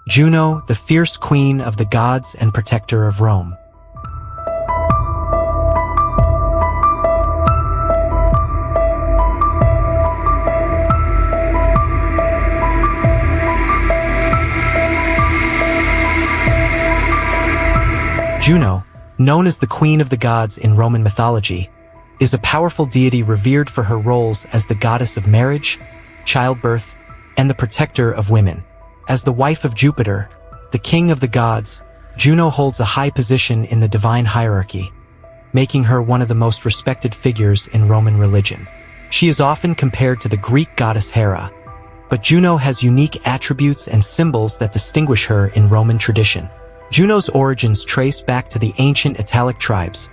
Juno, the fierce queen of the gods and protector of Rome. Juno, known as the Queen of the Gods in Roman mythology, is a powerful deity revered for her roles as the goddess of marriage, childbirth, and the protector of women. As the wife of Jupiter, the king of the gods, Juno holds a high position in the divine hierarchy, making her one of the most respected figures in Roman religion. She is often compared to the Greek goddess Hera, but Juno has unique attributes and symbols that distinguish her in Roman tradition. Juno's origins trace back to the ancient Italic tribes,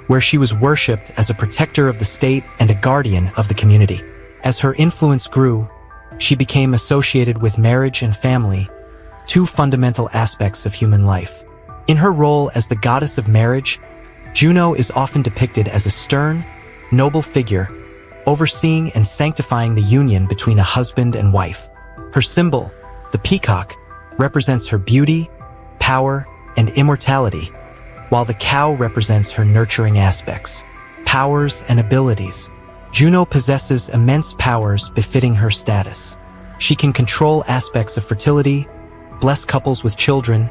where she was worshipped as a protector of the state and a guardian of the community. As her influence grew, she became associated with marriage and family, two fundamental aspects of human life. In her role as the goddess of marriage, Juno is often depicted as a stern, noble figure, overseeing and sanctifying the union between a husband and wife. Her symbol, the peacock, represents her beauty, power, and immortality, while the cow represents her nurturing aspects, powers, and abilities. Juno possesses immense powers befitting her status. She can control aspects of fertility, bless couples with children,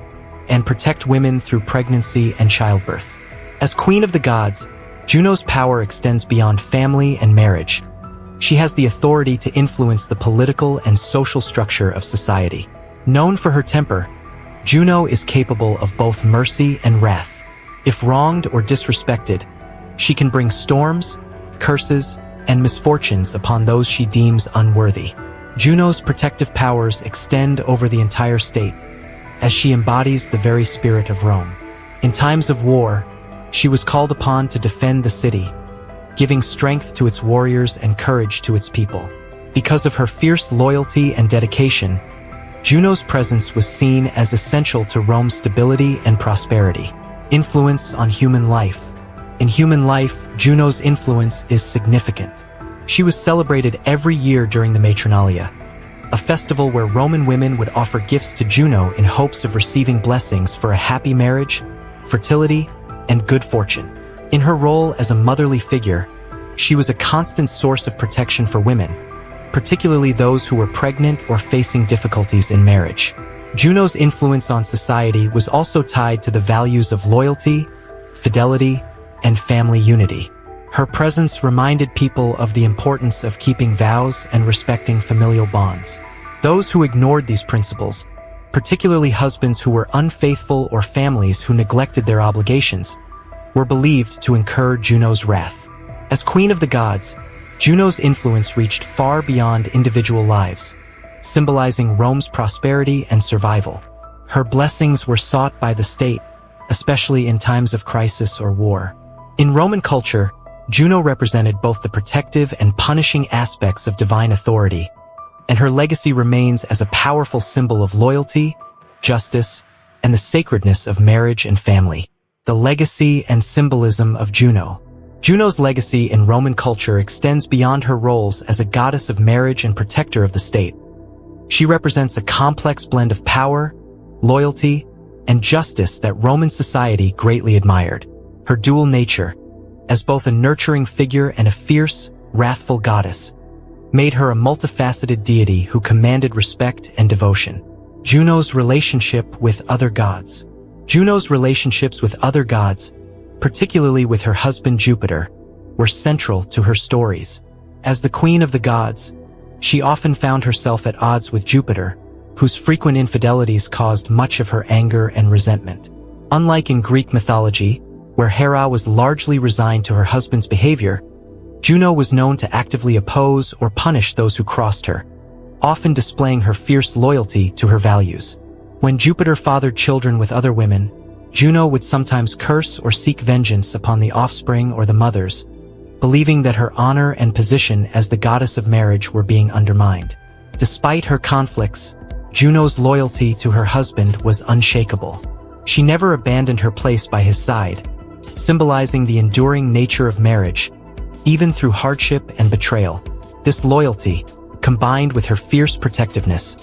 and protect women through pregnancy and childbirth. As Queen of the Gods, Juno's power extends beyond family and marriage. She has the authority to influence the political and social structure of society. Known for her temper, Juno is capable of both mercy and wrath. If wronged or disrespected, she can bring storms, curses, and misfortunes upon those she deems unworthy. Juno's protective powers extend over the entire state, as she embodies the very spirit of Rome. In times of war, she was called upon to defend the city, giving strength to its warriors and courage to its people. Because of her fierce loyalty and dedication, Juno's presence was seen as essential to Rome's stability and prosperity. Influence on human life. In human life, Juno's influence is significant. She was celebrated every year during the Matronalia, a festival where Roman women would offer gifts to Juno in hopes of receiving blessings for a happy marriage, fertility, and good fortune. In her role as a motherly figure, she was a constant source of protection for women, particularly those who were pregnant or facing difficulties in marriage. Juno's influence on society was also tied to the values of loyalty, fidelity, and family unity. Her presence reminded people of the importance of keeping vows and respecting familial bonds. Those who ignored these principles, particularly husbands who were unfaithful or families who neglected their obligations, were believed to incur Juno's wrath. As Queen of the Gods, Juno's influence reached far beyond individual lives, symbolizing Rome's prosperity and survival. Her blessings were sought by the state, especially in times of crisis or war. In Roman culture, Juno represented both the protective and punishing aspects of divine authority, and her legacy remains as a powerful symbol of loyalty, justice, and the sacredness of marriage and family. The legacy and symbolism of Juno. Juno's legacy in Roman culture extends beyond her roles as a goddess of marriage and protector of the state. She represents a complex blend of power, loyalty, and justice that Roman society greatly admired. Her dual nature, as both a nurturing figure and a fierce, wrathful goddess, made her a multifaceted deity who commanded respect and devotion. Juno's relationship with other gods. Juno's relationships with other gods, particularly with her husband Jupiter, were central to her stories. As the Queen of the Gods, she often found herself at odds with Jupiter, whose frequent infidelities caused much of her anger and resentment. Unlike in Greek mythology, where Hera was largely resigned to her husband's behavior, Juno was known to actively oppose or punish those who crossed her, often displaying her fierce loyalty to her values. When Jupiter fathered children with other women, Juno would sometimes curse or seek vengeance upon the offspring or the mothers, believing that her honor and position as the goddess of marriage were being undermined. Despite her conflicts, Juno's loyalty to her husband was unshakable. She never abandoned her place by his side, symbolizing the enduring nature of marriage, even through hardship and betrayal. This loyalty, combined with her fierce protectiveness,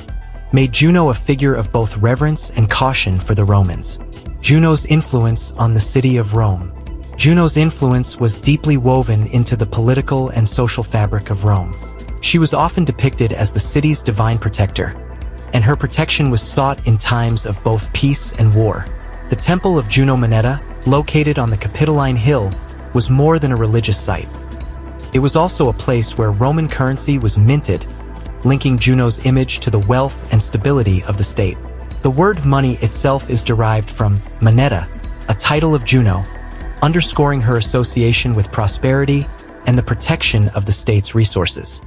made Juno a figure of both reverence and caution for the Romans. Juno's influence on the city of Rome. Juno's influence was deeply woven into the political and social fabric of Rome. She was often depicted as the city's divine protector, and her protection was sought in times of both peace and war. The Temple of Juno Moneta, located on the Capitoline Hill, was more than a religious site. It was also a place where Roman currency was minted, linking Juno's image to the wealth and stability of the state. The word money itself is derived from moneta, a title of Juno, underscoring her association with prosperity and the protection of the state's resources.